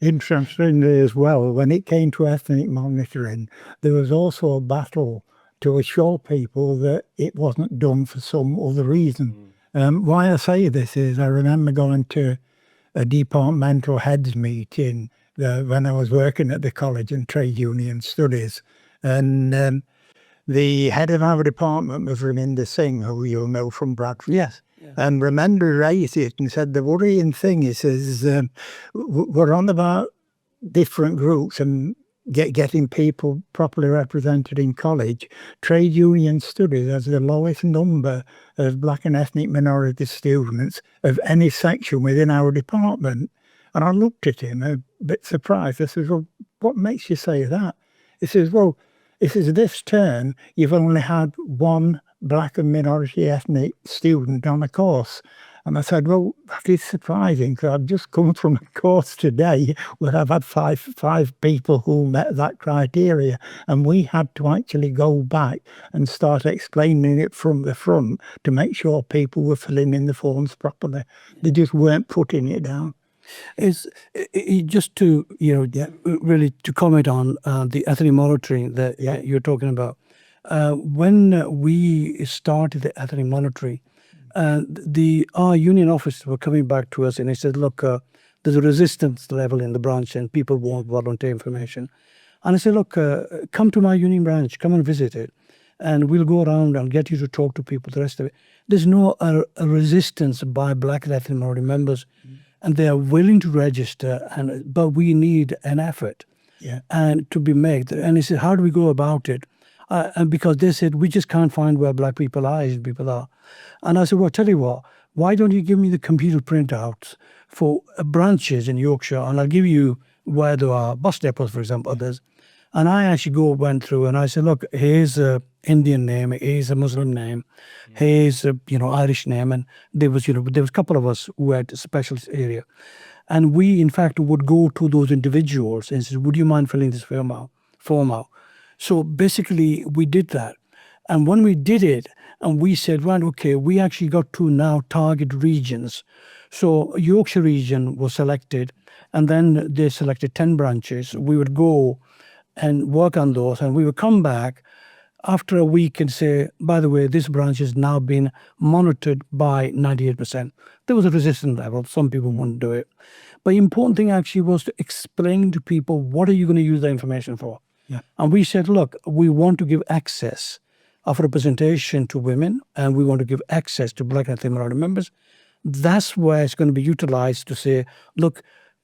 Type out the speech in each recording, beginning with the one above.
Interestingly as well, when it came to ethnic monitoring, there was also a battle to assure people that it wasn't done for some other reason. Why I say this is I remember going to a departmental heads meeting when I was working at the College and Trade Union Studies. And the head of our department was Raminda Singh, who you'll know from Bradford. Yes. And Raminda raised it and said, the worrying thing is we're on about different groups and getting people properly represented in college. Trade Union Studies has the lowest number of black and ethnic minority students of any section within our department. And I looked at him a bit surprised. I said, well, what makes you say that? He says, well, this term, you've only had one black and minority ethnic student on a course. And I said, well, that is surprising because I've just come from a course today where I've had five people who met that criteria. And we had to actually go back and start explaining it from the front to make sure people were filling in the forms properly. They just weren't putting it down. Is just to really to comment on the ethnic monitoring that you're talking about. When we started the ethnic monitoring, our union officers were coming back to us and they said, look, there's a resistance level in the branch and people won't volunteer information. And I said, look, come to my union branch, come and visit it. And we'll go around and get you to talk to people, the rest of it. There's no a resistance by black and ethnic minority members. And they are willing to register, but we need an effort and to be made. And he said, how do we go about it? And because they said, we just can't find where black people are, Asian people are. And I said, well, tell you what, why don't you give me the computer printouts for branches in Yorkshire, and I'll give you where there are bus depots, for example, others. And I actually went through and I said, look, here's an Indian name, here's a Muslim name, here's a Irish name. And there was a couple of us who had a specialist area. And we, in fact, would go to those individuals and say, would you mind filling this form out? So basically, we did that. And when we did it, and we said, right, okay, we actually got to now target regions. So Yorkshire region was selected, and then they selected 10 branches. We would go and work on those, and we would come back after a week and say, by the way, this branch has now been monitored by 98%. There was a resistance level. Some people wouldn't do it. But the important thing actually was to explain to people, what are you going to use the information for? Yeah. And we said, look, we want to give access of representation to women, and we want to give access to black and ethnic minority members. That's where it's going to be utilized to say, look,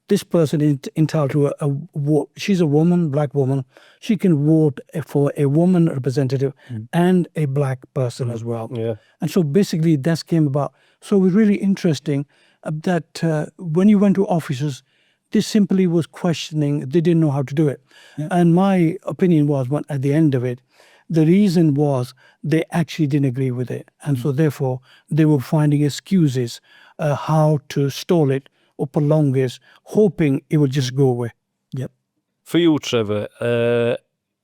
this person is entitled to a vote. She's a woman, black woman. She can vote for a woman representative and a black person as well. Yeah. And so basically that came about. So it was really interesting that when you went to offices, this simply was questioning. They didn't know how to do it. Yeah. And my opinion was, at the end of it, the reason was they actually didn't agree with it. And so therefore they were finding excuses how to stall it or prolong this, hoping it will just go away. Yep. For you, Trevor,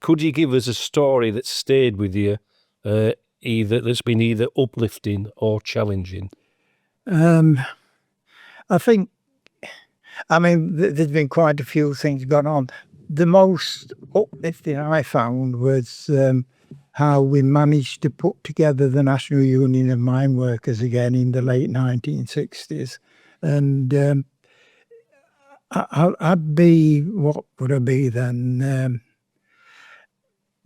could you give us a story that stayed with you, that's been either uplifting or challenging? I think, there's been quite a few things going on. The most uplifting I found was how we managed to put together the National Union of Mine Workers again in the late 1960s. And I'd be, what would I be then?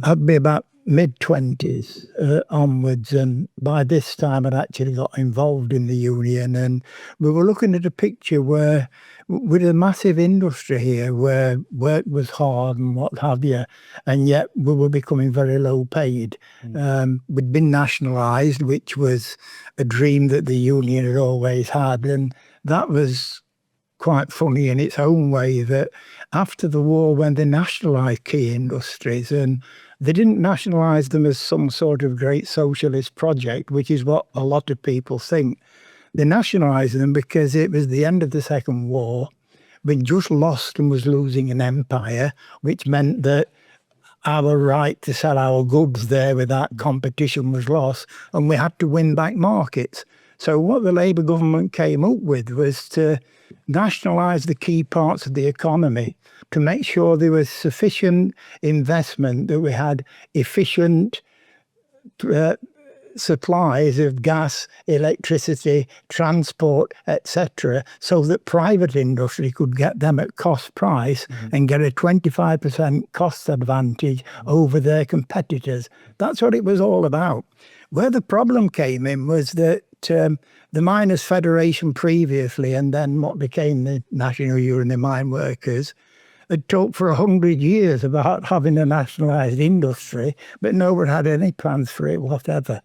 I'd be about mid-20s onwards, and by this time I'd actually got involved in the union, and we were looking at a picture where, with a massive industry here where work was hard and what have you, and yet we were becoming very low paid. We'd been nationalised, which was a dream that the union had always had, and that was quite funny in its own way that after the war, when they nationalised key industries, and they didn't nationalise them as some sort of great socialist project, which is what a lot of people think. They nationalised them because it was the end of the Second War. We'd just lost and was losing an empire, which meant that our right to sell our goods there without competition was lost, and we had to win back markets. So what the Labour government came up with was to nationalise the key parts of the economy to make sure there was sufficient investment, that we had efficient supplies of gas, electricity, transport, etc., so that private industry could get them at cost price and get a 25% cost advantage over their competitors. That's what it was all about. Where the problem came in was that the Miners' Federation previously, and then what became the National Union of Mine Workers, had talked for 100 years about having a nationalised industry, but no one had any plans for it whatever.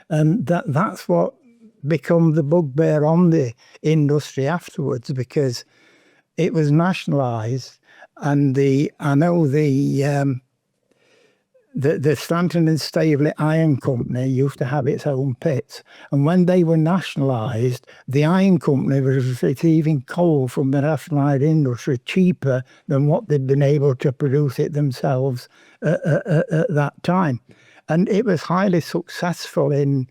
And that's what become the bugbear on the industry afterwards, because it was nationalised, and I know the Stanton and Staveley Iron Company used to have its own pits, and when they were nationalised, the iron company was receiving coal from the nationalised industry cheaper than what they'd been able to produce it themselves at that time. And it was highly successful in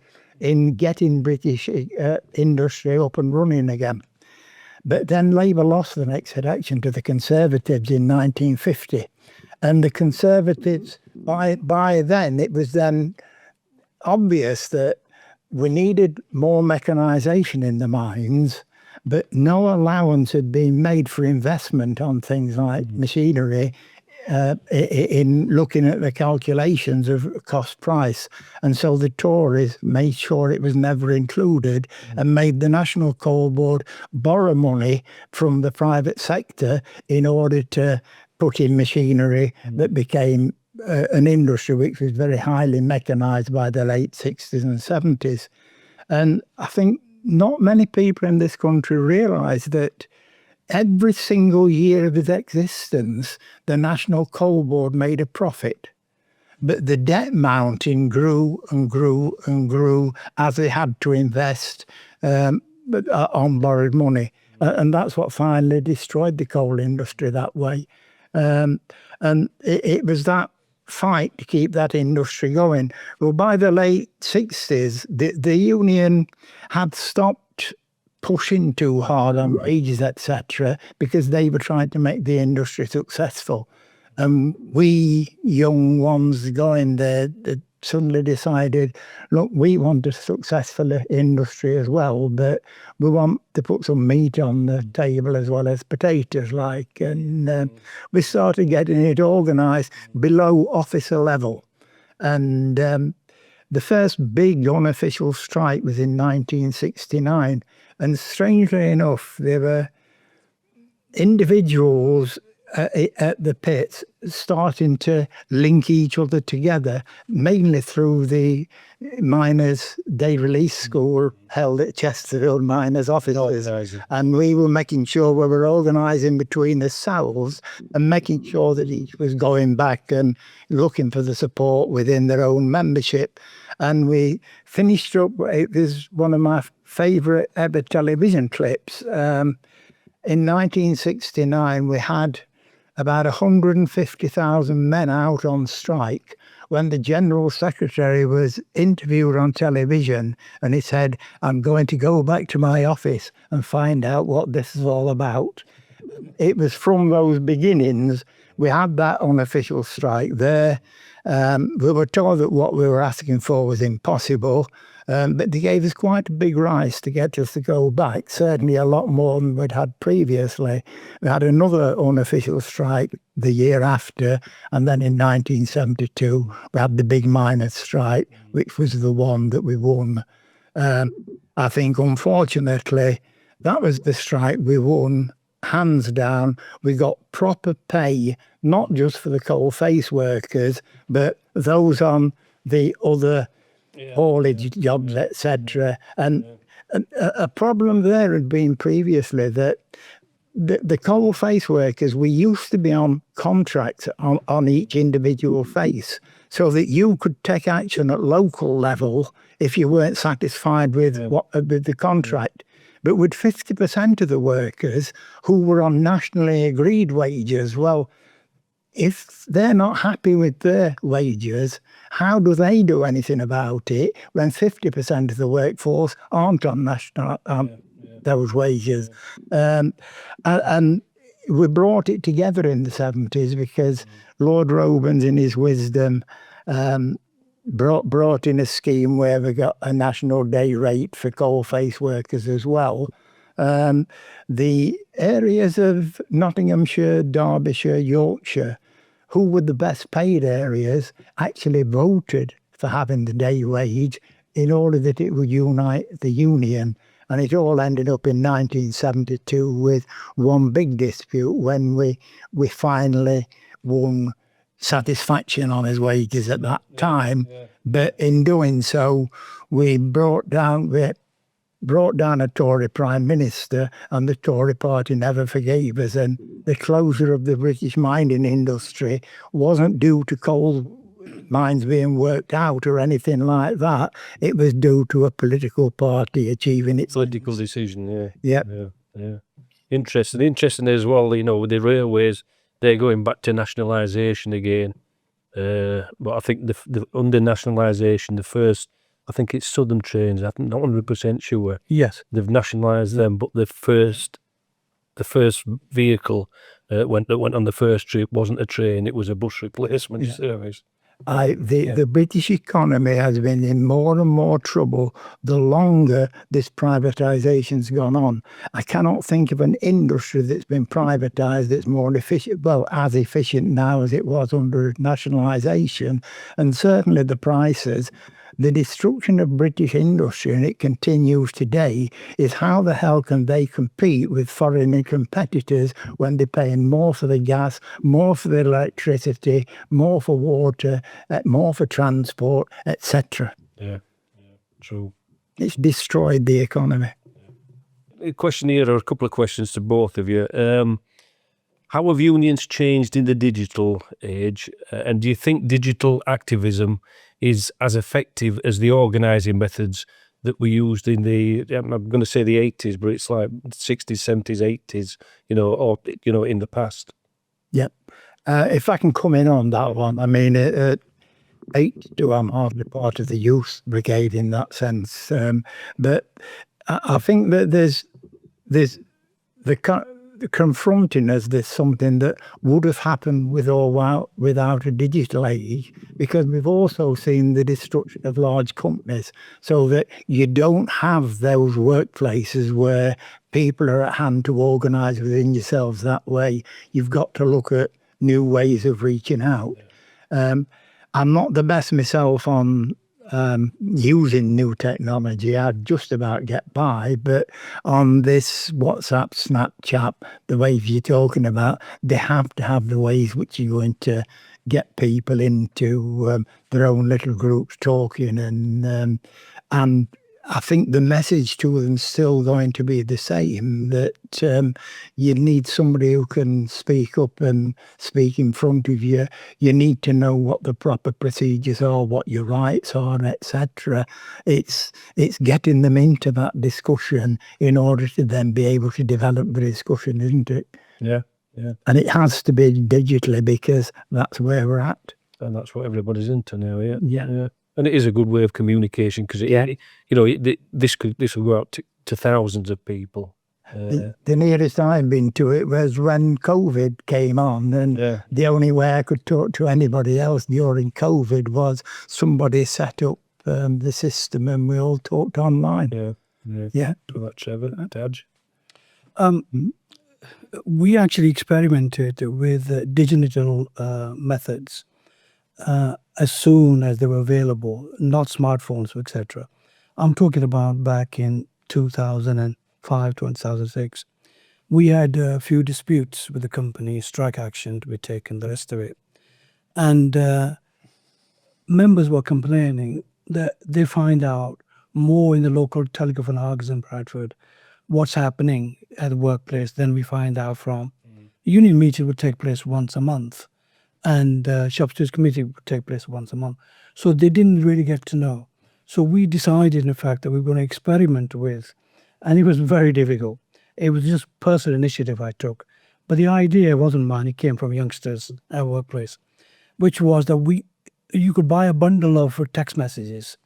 getting British industry up and running again. But then Labour lost the next election to the Conservatives in 1950. And the Conservatives, by then, it was then obvious that we needed more mechanisation in the mines, but no allowance had been made for investment on things like machinery in looking at the calculations of cost price. And so the Tories made sure it was never included and made the National Coal Board borrow money from the private sector in order to put in machinery that became an industry which was very highly mechanised by the late 60s and 70s. And I think not many people in this country realise that every single year of its existence, the National Coal Board made a profit. But the debt mountain grew and grew and grew as they had to invest on borrowed money. And that's what finally destroyed the coal industry that way. And it was that fight to keep that industry going. Well, by the late 60s, the union had stopped pushing too hard on wages, etc., because they were trying to make the industry successful. And we young ones going there suddenly decided, look, we want a successful industry as well, but we want to put some meat on the table as well as potatoes, and we started getting it organised below officer level. And the first big unofficial strike was in 1969. And strangely enough, there were individuals at the pits starting to link each other together, mainly through the Miners' Day Release School held at Chesterfield Miners' offices. And we were making sure we were organising between ourselves and making sure that each was going back and looking for the support within their own membership. And we finished up, it was one of my favourite ever television clips. In 1969, we had about 150,000 men out on strike when the General Secretary was interviewed on television, and he said, I'm going to go back to my office and find out what this is all about. It was from those beginnings. We had that unofficial strike there. We were told that what we were asking for was impossible, but they gave us quite a big rise to get us to go back, certainly a lot more than we'd had previously. We had another unofficial strike the year after, and then in 1972 we had the big miners' strike, which was the one that we won. I think, unfortunately, that was the strike we won. Hands down, we got proper pay, not just for the coalface workers, but those on the other haulage jobs, etc. And a problem there had been previously that the coalface workers, we used to be on contracts on each individual face, so that you could take action at local level if you weren't satisfied with with the contract. But with 50% of the workers who were on nationally agreed wages, well, if they're not happy with their wages, how do they do anything about it when 50% of the workforce aren't on those wages? And we brought it together in the 70s because Lord Robens, in his wisdom, brought in a scheme where we got a national day rate for coalface workers as well. The areas of Nottinghamshire, Derbyshire, Yorkshire, who were the best paid areas, actually voted for having the day wage in order that it would unite the union. And it all ended up in 1972 with one big dispute when we finally won satisfaction on his wages at that time. But in doing so, we brought down a Tory Prime Minister, and the Tory party never forgave us. And the closure of the British mining industry wasn't due to coal mines being worked out or anything like that. It was due to a political party achieving its political decision. Yeah. Interesting as well. You know, with the railways, they're going back to nationalisation again. But I think the under nationalisation, the first, I think it's Southern Trains. I'm not 100% sure. Yes, They've nationalised them, but the first vehicle that went on the first trip wasn't a train; it was a bus replacement service. The British economy has been in more and more trouble the longer this privatisation's gone on. I cannot think of an industry that's been privatised that's more efficient, well, as efficient now as it was under nationalisation, and certainly the prices. The destruction of British industry, and it continues today, is how the hell can they compete with foreign competitors when they're paying more for the gas, more for the electricity, more for water, more for transport, etc. Yeah, true. It's destroyed the economy. A question here, or a couple of questions to both of you. How have unions changed in the digital age? And do you think digital activism is as effective as the organising methods that were used in the, I'm going to say the 80s, but it's like 60s, 70s, 80s, or in the past? Yeah. If I can come in on that one, I mean, at 82, I'm hardly part of the youth brigade in that sense. But I think that there's the confronting us, there's something that would have happened with or without a digital age, because we've also seen the destruction of large companies, so that you don't have those workplaces where people are at hand to organise within yourselves that way. You've got to look at new ways of reaching out. I'm not the best myself on using new technology. I'd just about get by, but on this WhatsApp, Snapchat, the ways you're talking about, they have to have the ways which you're going to get people into their own little groups talking, and I think the message to them is still going to be the same, that you need somebody who can speak up and speak in front of you. You need to know what the proper procedures are, what your rights are, etc. It's getting them into that discussion in order to then be able to develop the discussion, isn't it? Yeah. And it has to be digitally, because that's where we're at. And that's what everybody's into now, Yeah. And it is a good way of communication, because this could go out to thousands of people. The nearest I've been to it was when COVID came on, and the only way I could talk to anybody else during COVID was somebody set up the system, and we all talked online. Yeah. Well, that's Trevor, Taj. We actually experimented with digital methods as soon as they were available, not smartphones, etc. I'm talking about back in 2005, 2006. We had a few disputes with the company, strike action to be taken, the rest of it. And members were complaining that they find out more in the local telephone args in Bradford what's happening at the workplace than we find out from. Union meeting would take place once a month, and shop stewards committee would take place once a month. So they didn't really get to know. So we decided, in fact, that we were going to experiment with, and it was very difficult. It was just personal initiative I took. But the idea wasn't mine. It came from youngsters at our workplace, which was that you could buy a bundle of text messages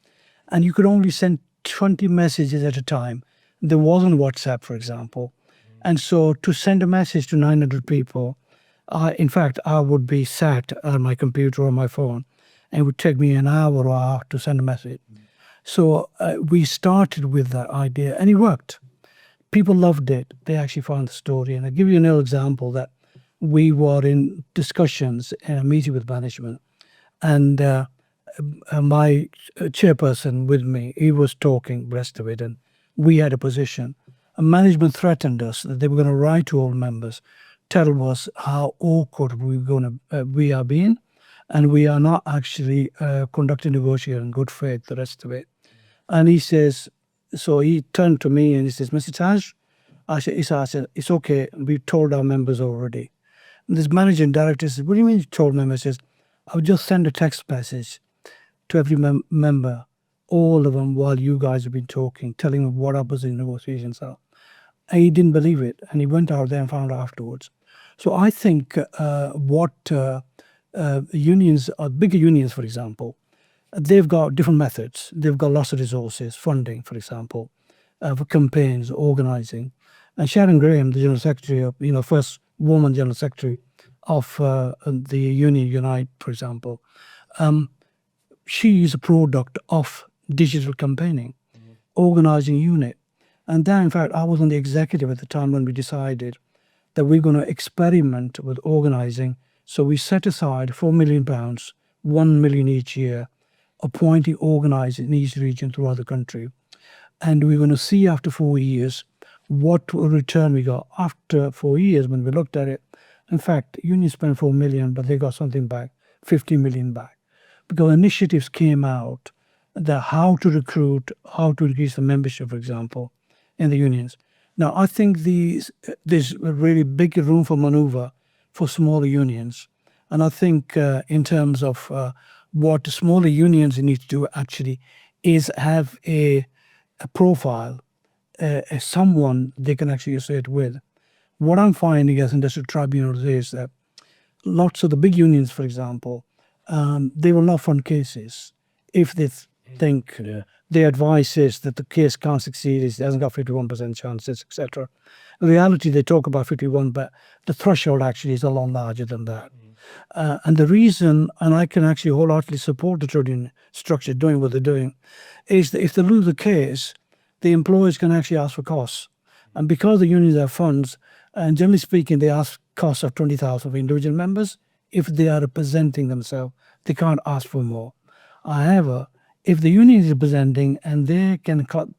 and you could only send 20 messages at a time. There wasn't WhatsApp, for example. And so to send a message to 900 people, in fact, I would be sat on my computer or my phone, and it would take me an hour or a half to send a message. So we started with that idea, and it worked. People loved it. They actually found the story. And I'll give you another example that we were in discussions in a meeting with management, and my chairperson with me, he was talking the rest of it, and we had a position. And management threatened us that they were going to write to all members, tell us how awkward we are being, and we are not actually conducting negotiation in good faith, the rest of it. And he says, so he turned to me and he says, Mr. Taj, I said, it's okay, we told our members already. And this managing director says, what do you mean you told members? He says, I'll just send a text message to every member, all of them, while you guys have been talking, telling them what opposite negotiations are. And he didn't believe it, and he went out there and found out afterwards. So I think what unions, bigger unions, for example, they've got different methods. They've got lots of resources, funding, for example, for campaigns, organising. And Sharon Graham, the General Secretary of, first woman General Secretary of the Union Unite, for example, she is a product of digital campaigning, organising unit. And then, in fact, I was on the executive at the time when we decided that we're going to experiment with organising. So we set aside £4 million, 1 million each year, appointing organisers in each region throughout the country. And we're going to see after 4 years what return we got. After 4 years, when we looked at it, in fact, unions spent 4 million, but they got something back, 50 million back. Because initiatives came out that how to recruit, how to increase the membership, for example, in the unions. Now, I think there's a really big room for manoeuvre for smaller unions. And I think in terms of what smaller unions need to do actually is have a profile, as someone they can actually associate with. What I'm finding as industrial tribunals is that lots of the big unions, for example, they will not fund cases if they think the advice is that the case can't succeed, it hasn't got 51% chances, etc. In reality, they talk about 51, but the threshold actually is a lot larger than that. And the reason, and I can actually wholeheartedly support the trade union structure doing what they're doing, is that if they lose the case, the employers can actually ask for costs. And because the unions have funds, and generally speaking, they ask costs of 20,000 for individual members. If they are representing themselves, they can't ask for more. However, if the union is representing and they can put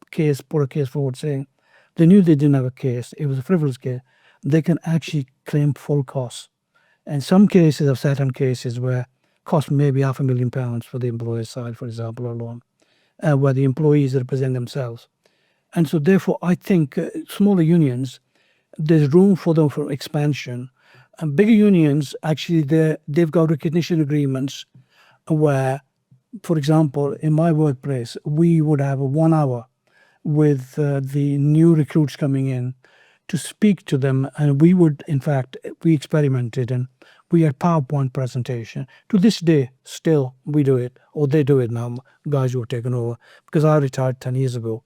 a case forward saying they knew they didn't have a case, it was a frivolous case, they can actually claim full costs. And some cases, I've sat on cases where cost maybe £500,000 for the employer's side, for example, alone, where the employees represent themselves. And so therefore, I think smaller unions, there's room for them for expansion. And bigger unions, actually, they've got recognition agreements where, for example, in my workplace, we would have 1 hour with the new recruits coming in to speak to them. And we would, in fact, we experimented and we had PowerPoint presentation. To this day, still, we do it, or they do it now, guys who have taken over, because I retired 10 years ago.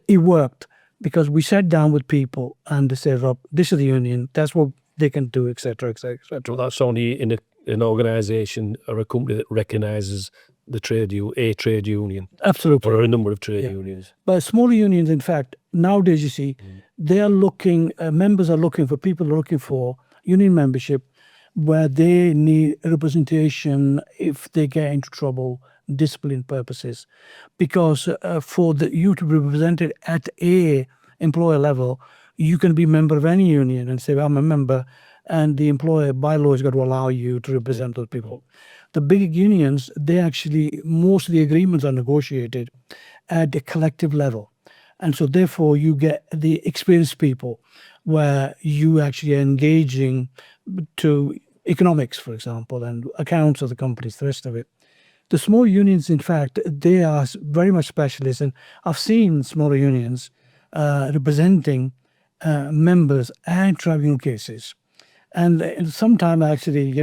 It worked because we sat down with people and they said, Rob, this is the union, that's what they can do, etc., etc., etc. Well, that's only in an organisation or a company that recognises a trade union. Absolutely. Or a number of trade unions. But smaller unions, in fact, nowadays, you see, they are looking, members are looking for, people are looking for union membership where they need representation if they get into trouble, discipline purposes. Because for you to be represented at a employer level, you can be a member of any union and say, well, I'm a member, and the employer by law is going to allow you to represent those people. The big unions, they actually, most of the agreements are negotiated at the collective level. And so therefore you get the experienced people where you actually are engaging to economics, for example, and accounts of the companies, the rest of it. The small unions, in fact, they are very much specialists. And I've seen smaller unions representing members and tribunal cases. And sometime actually,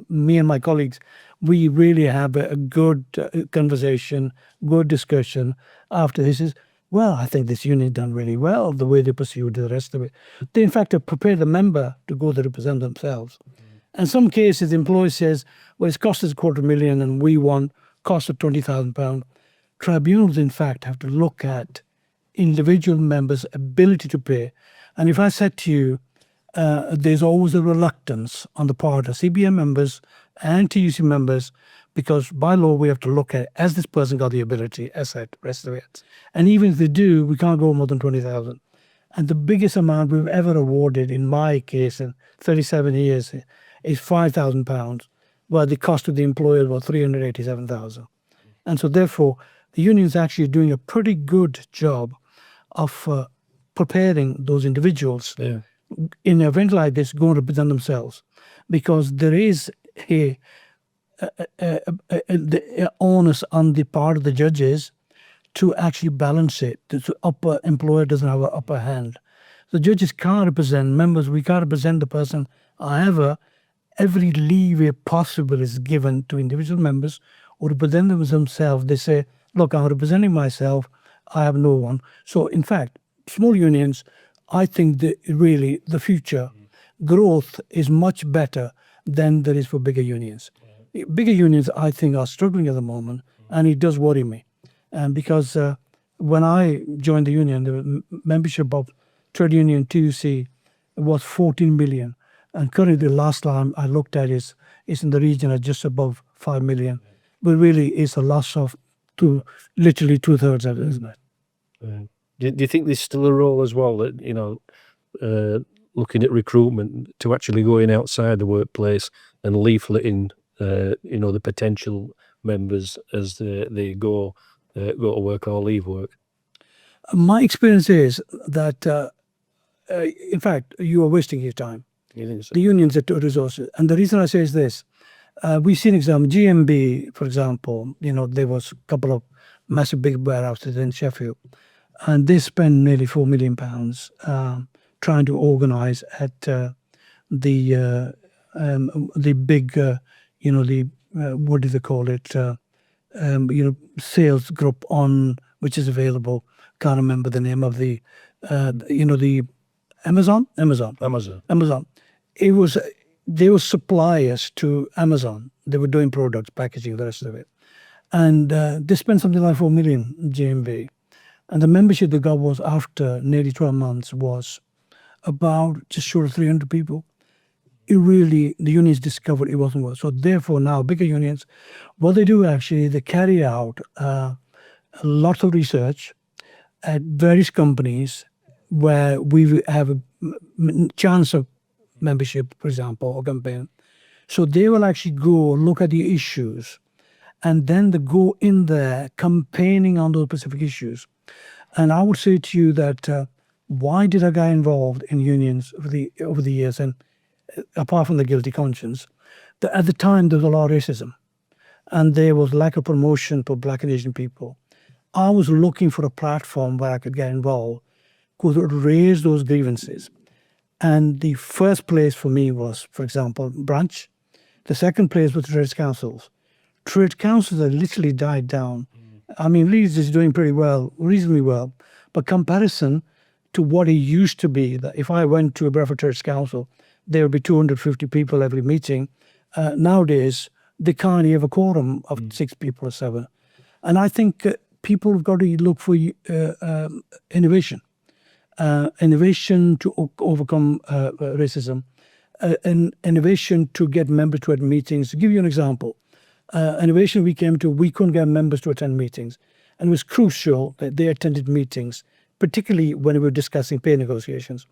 me and my colleagues, we really have a good conversation, good discussion after this is, well, I think this unit done really well, the way they pursued the rest of it. They, in fact, have prepared the member to go to represent themselves. In some cases, the employer says, well, it's cost us £250,000 and we want cost of £20,000. Tribunals, in fact, have to look at individual members' ability to pay. And if I said to you, there's always a reluctance on the part of CBM members and TUC members, because by law we have to look at, has this person got the ability, as that rest of it. And even if they do, we can't go more than 20,000. And the biggest amount we've ever awarded in my case in 37 years is £5,000, while the cost of the employer was 387,000. And so therefore, the union is actually doing a pretty good job of preparing those individuals in an event like this going to represent themselves, because there is the onus on the part of the judges to actually balance it. The upper employer doesn't have an upper hand. The judges can't represent members. We can't represent the person. However, every leeway possible is given to individual members who represent themselves. They say, look, I'm representing myself. I have no one. So in fact, small unions, I think that really the future growth is much better than there is for bigger unions. Bigger unions, I think, are struggling at the moment, and it does worry me. And because when I joined the union, the membership of trade union TUC was 14 million. And currently, the last time I looked at is in the region of just above 5 million. But really, it's a loss of literally 2/3 of it, isn't it? Do you think there's still a role as well that, looking at recruitment, to actually going outside the workplace and leafleting, the potential members as they go to work or leave work? My experience is that, in fact, you are wasting your time. You think so? The unions are two resources. And the reason I say is this. We've seen example, GMB, for example, there was a couple of massive big warehouses in Sheffield, and they spent nearly £4 million trying to organise at the big, what do they call it, sales group which is available. Can't remember the name of the Amazon. They were suppliers to Amazon. They were doing products, packaging, the rest of it. And they spent something like 4 million GMV. And the membership they got was, after nearly 12 months, was about just short of 300 people. The unions discovered it wasn't worth. So therefore now bigger unions, what they do actually, they carry out lots of research at various companies where we have a chance of membership, for example, or campaign. So they will actually go look at the issues, and then they go in there campaigning on those specific issues. And I would say to you that why did I get involved in unions over the years? And apart from the guilty conscience, at the time there was a lot of racism, and there was lack of promotion for Black and Asian people. I was looking for a platform where I could get involved, could raise those grievances. And the first place for me was, for example, branch. The second place was trade councils. Trade councils have literally died down. I mean, Leeds is doing pretty well, reasonably well, but comparison to what it used to be, that if I went to a Bradford Trades Council, there would be 250 people every meeting. Nowadays, they can't have a quorum of 6 people or 7. And I think people have got to look for innovation. Innovation to overcome racism, and innovation to get members to attend meetings. To give you an example, innovation we couldn't get members to attend meetings. And it was crucial that they attended meetings, particularly when we were discussing pay negotiations.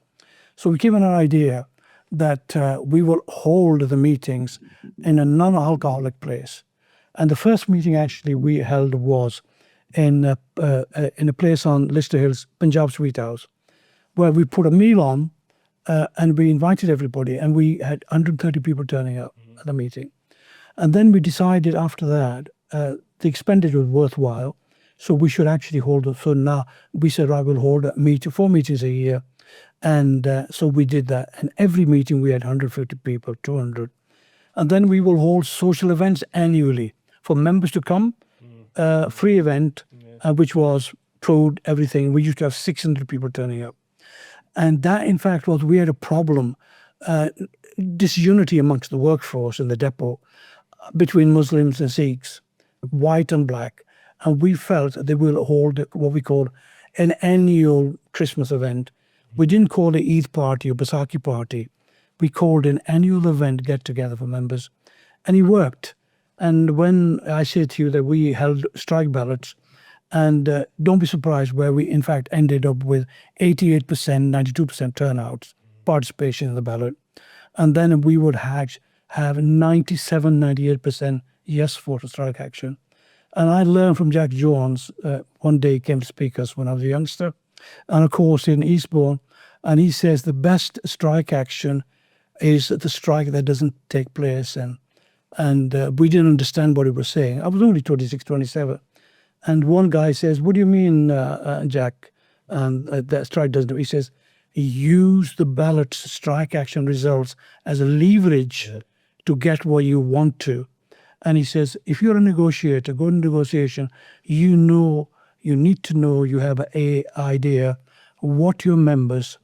So we came on an idea that we will hold the meetings in a non-alcoholic place. And the first meeting actually we held was in a place on Lister Hills, Punjab Sweet House, where we put a meal on and we invited everybody, and we had 130 people turning up at the meeting. And then we decided after that the expenditure was worthwhile, So we should actually hold it. So now we said, right, we'll hold 4 meetings a year. And so we did that. And every meeting we had 150 people, 200. And then we will hold social events annually for members to come, free event, which was food, everything. We used to have 600 people turning up. And that, in fact, we had a problem, disunity amongst the workforce in the depot between Muslims and Sikhs, white and black. And we felt that they will hold what we call an annual Christmas event. We didn't call it Eid party or Baisakhi party. We called an annual event get-together for members. And it worked. And when I say to you that we held strike ballots, and don't be surprised where we, in fact, ended up with 88%, 92% turnouts, participation in the ballot. And then we would have 97, 98% yes for strike action. And I learned from Jack Jones, one day he came to speak us when I was a youngster, and of course in Eastbourne, and he says the best strike action is the strike that doesn't take place. And we didn't understand what he was saying. I was only 26, 27. And one guy says, what do you mean, Jack? And that strike doesn't do. He says, use the ballot strike action results as a leverage to get what you want to. And he says, if you're a negotiator, go into negotiation, you need to know, you have an idea what your members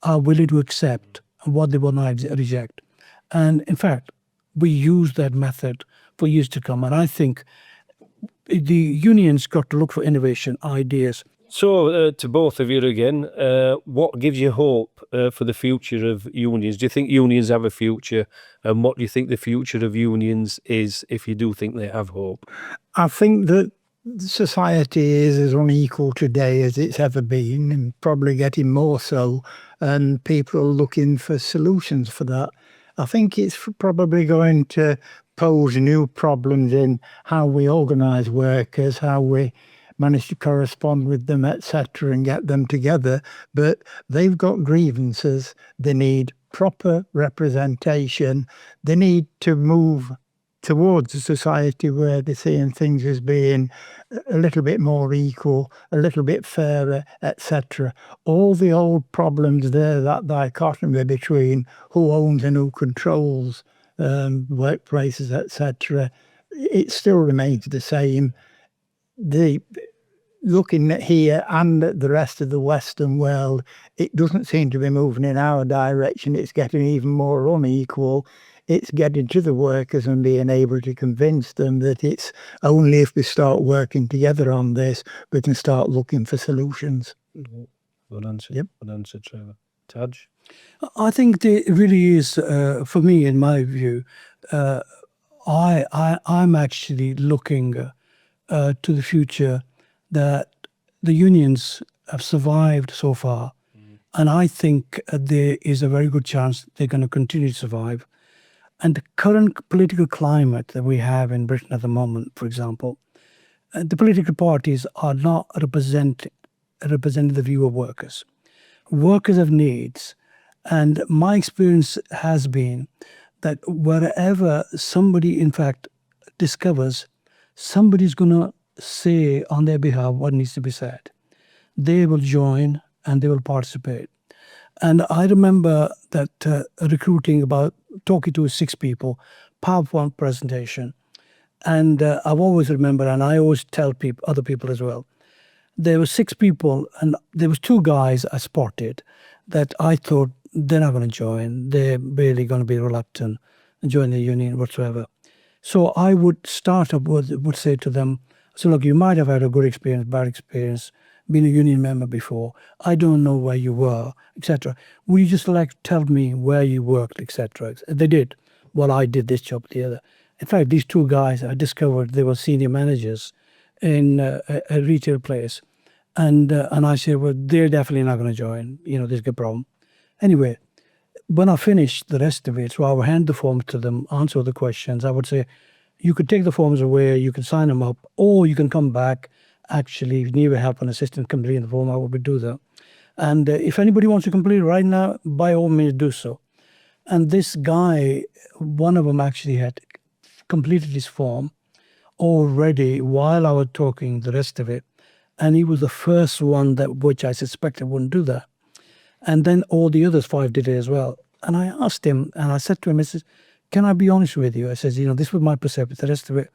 are willing to accept and what they will not reject. And in fact, we use that method for years to come. And I think the unions got to look for innovation, ideas. So, to both of you again, what gives you hope for the future of unions? Do you think unions have a future? And what do you think the future of unions is, if you do think they have hope? I think that society is as unequal today as it's ever been, and probably getting more so, and people are looking for solutions for that. I think it's probably going to pose new problems in how we organise workers, how we manage to correspond with them, etc., and get them together. But they've got grievances. They need proper representation. They need to move towards a society where they're seeing things as being a little bit more equal, a little bit fairer, etc. All the old problems there, that dichotomy between who owns and who controls workplaces, etc., it still remains the same. Looking at here and at the rest of the Western world, it doesn't seem to be moving in our direction. It's getting even more unequal. It's getting to the workers and being able to convince them that it's only if we start working together on this, we can start looking for solutions. Good answer. Yep. Good answer, Trevor. Taj? I think it really is, for me, in my view, I'm actually looking to the future that the unions have survived so far. And I think there is a very good chance they're going to continue to survive. And the current political climate that we have in Britain at the moment, for example, the political parties are not representing the view of workers. Workers have needs. And my experience has been that wherever somebody, in fact, discovers somebody's going to say on their behalf what needs to be said, they will join and they will participate. And I remember that talking to 6 people, PowerPoint presentation. And I've always remembered, and I always tell other people as well, there were 6 people, and there was 2 guys I spotted that I thought they're not going to join. They're really going to be reluctant to join the union whatsoever. So I would start up would say to them, so look, you might have had a good experience, bad experience, been a union member before. I don't know where you were, etc. Will you just tell me where you worked, etc. They did. Well, I did this job, the other. In fact, these 2 guys, I discovered they were senior managers in a retail place. And I said, well, they're definitely not going to join. There's a good problem. Anyway, when I finished the rest of it, so I would hand the forms to them, answer the questions. I would say, you could take the forms away, you can sign them up, or you can come back. Actually, if you need help, an assistant completing the form, I would do that. And if anybody wants to complete it right now, by all means do so. And this guy, one of them actually had completed his form already while I was talking the rest of it. and he was the first one which I suspected wouldn't do that. And then all the others 5 did it as well. And I asked him, and I said to him, I said, can I be honest with you? I said, this was my perception, the rest of it.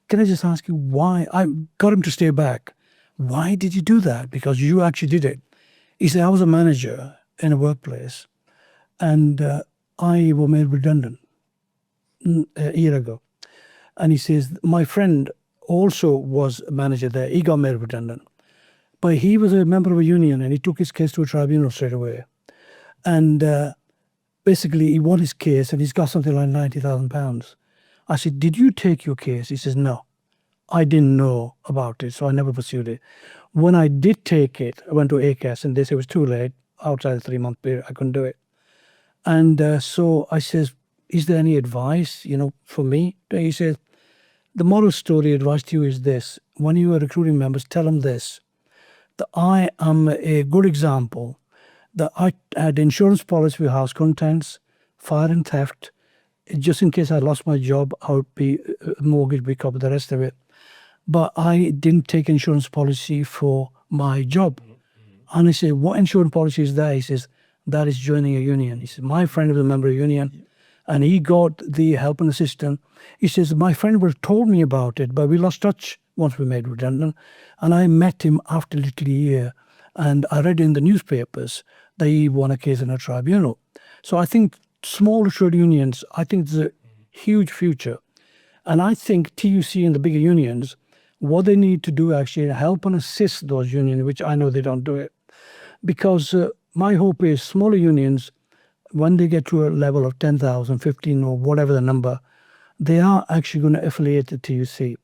Can I just ask you why? I got him to stay back. Why did you do that? Because you actually did it. He said, I was a manager in a workplace, and I was made redundant a year ago. And he says, my friend also was a manager there. He got made redundant. But he was a member of a union, and he took his case to a tribunal straight away. And basically, he won his case, and he's got something like £90,000. I said, did you take your case? He says, no, I didn't know about it, so I never pursued it. When I did take it, I went to ACAS, and they said it was too late. Outside the 3-month period, I couldn't do it. And so I says, is there any advice, for me? He says, the moral story advice to you is this. When you are recruiting members, tell them this, that I am a good example, that I had insurance policy for house contents, fire and theft. Just in case I lost my job, I would be mortgage would cover the rest of it. But I didn't take insurance policy for my job. And I said, what insurance policy is that? He says, that is joining a union. He says, my friend was a member of a union, and he got the help and assistance. He says, my friend would have told me about it, but we lost touch once we made redundant. And I met him after literally a year, and I read in the newspapers that he won a case in a tribunal. So I think smaller trade unions, I think there's a huge future. And I think TUC and the bigger unions, what they need to do actually help and assist those unions, which I know they don't do it. Because my hope is smaller unions, when they get to a level of 10,000, 15 or whatever the number, they are actually going to affiliate the TUC.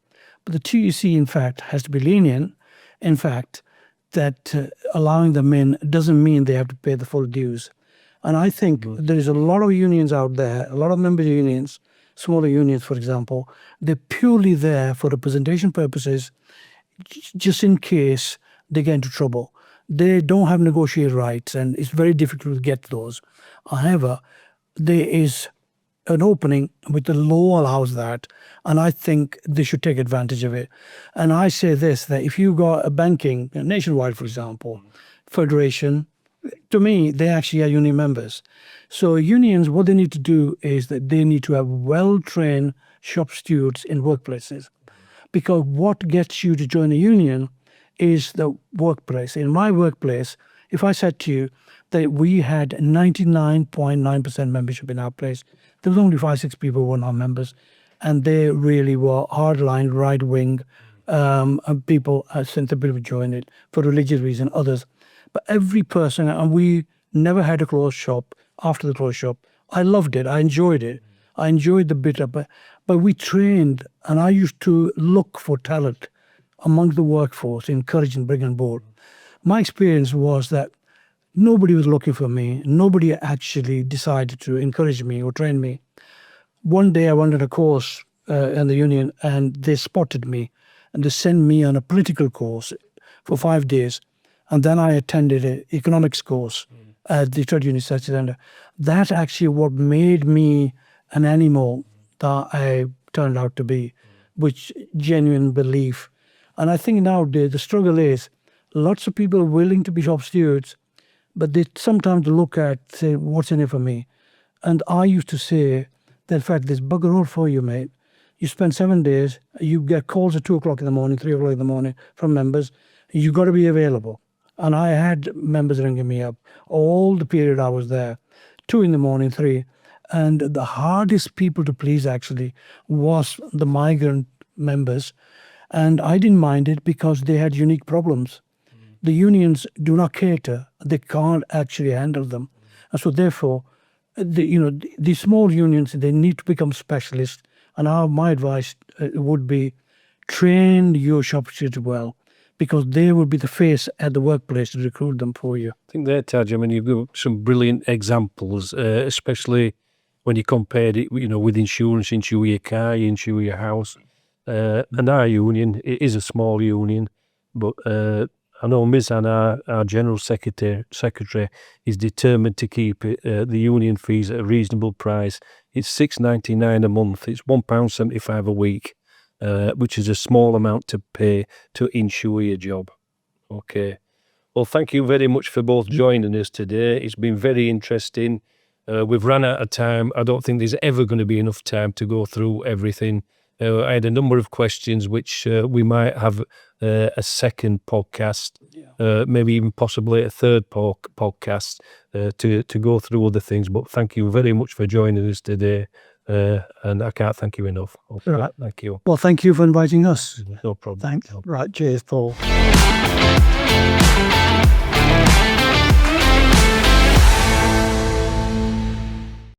But the TUC, in fact, has to be lenient. In fact, that allowing them in doesn't mean they have to pay the full dues. And I think there is a lot of unions out there, a lot of member unions, smaller unions, for example, they're purely there for representation purposes, just in case they get into trouble. They don't have negotiated rights, and it's very difficult to get those. However, there is an opening with the law allows that, and I think they should take advantage of it. And I say this, that if you got a banking, nationwide, for example, federation, to me, they actually are union members. So unions, what they need to do is that they need to have well-trained shop stewards in workplaces. Because what gets you to join a union is the workplace. In my workplace, if I said to you that we had 99.9% membership in our place, there was only 5-6 people who were not members, and they really were hardline, right-wing people, since the people joined it for religious reasons, others. But every person, and we never had a closed shop after the closed shop. I loved it. I enjoyed it. I enjoyed the bit of it. But we trained, and I used to look for talent among the workforce, encourage and bring on board. My experience was that nobody was looking for me. Nobody actually decided to encourage me or train me. One day I went on a course in the union, and they spotted me, and they sent me on a political course for 5 days. And then I attended an economics course at the Trade Union Research Center. That actually what made me an animal that I turned out to be, which genuine belief. And I think nowadays the struggle is lots of people are willing to be shop stewards, but they sometimes look at, say, what's in it for me? And I used to say that, in fact, there's bugger all for you, mate. You spend 7 days, you get calls at 2 o'clock in the morning, 3 o'clock in the morning from members. You got to be available. And I had members ringing me up all the period I was there, 2 in the morning, 3. And the hardest people to please actually was the migrant members. And I didn't mind it because they had unique problems. The unions do not cater. They can't actually handle them. And so therefore, the small unions, they need to become specialists. And my advice would be train your shop stewards well, because they will be the face at the workplace to recruit them for you. I think there, Taj, you've got some brilliant examples, especially when you compared it, with insurance, insure your car, you insure your house. And our union, it is a small union, but I know Mizan, our General Secretary, is determined to keep the union fees at a reasonable price. It's $6.99 a month. It's £1.75 a week, which is a small amount to pay to insure your job. Okay. Well, thank you very much for both joining us today. It's been very interesting. We've run out of time. I don't think there's ever going to be enough time to go through everything. I had a number of questions which we might have a second podcast, maybe even possibly a third podcast to go through other things. But thank you very much for joining us today. And I can't thank you enough. Okay, Right. Thank you. Well, thank you for inviting us. No problem. Thanks. No. Right, cheers, Paul.